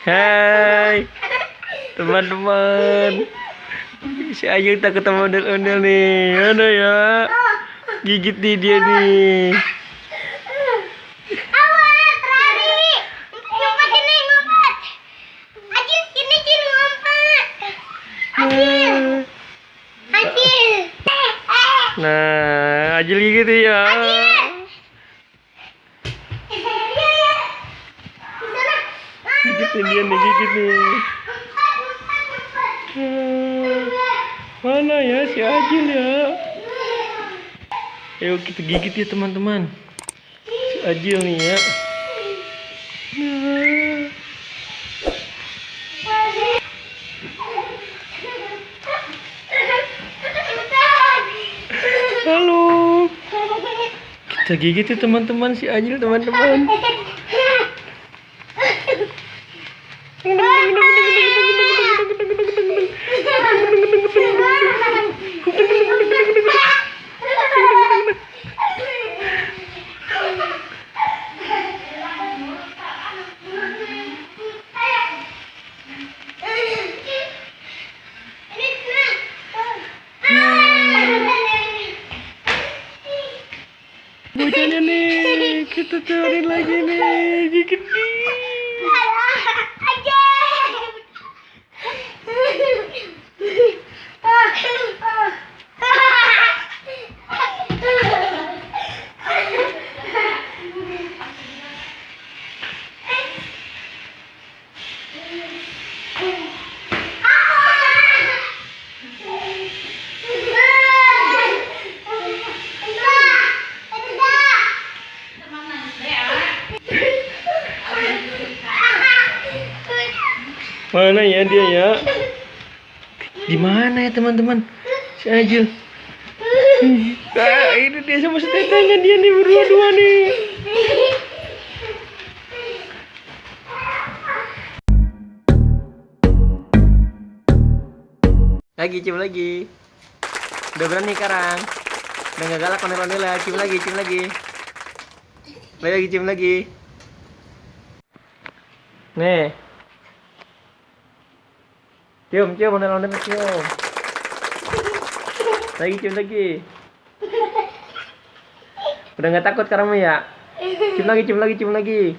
Hai teman-teman, si Ayu tak ketemu ondel-ondel nih. Ada ya, gigit nih dia nih. Awas, lari. Ngumpet sini, ngumpet. Acil, sini Cil, ngumpet. Acil. Acil. Nah, Ajil gigit ya. Gigitin dia nih, gigit nih. Mana ya si Ajil ya? Ayo kita gigit ya teman-teman. Si Ajil nih ya. Halo. Kita gigit ya teman-teman si Ajil teman-teman. Bocahnya nih, kita cari lagi nih, gigit nih. Mana ya dia ya? Di mana ya teman-teman? Si Ajil. Ah, ini dia sama setetanya dia nih berdua-dua nih. Lagi cium lagi. Udah berani sekarang. Udah gak galak ondel-ondel lah. Cium lagi, cium lagi. Lagi cium lagi. Nih. Cium, cium, ondel-ondel cium. Lagi cium lagi. Udah gak takut sekarang ya? Cium lagi, cium lagi, cium lagi.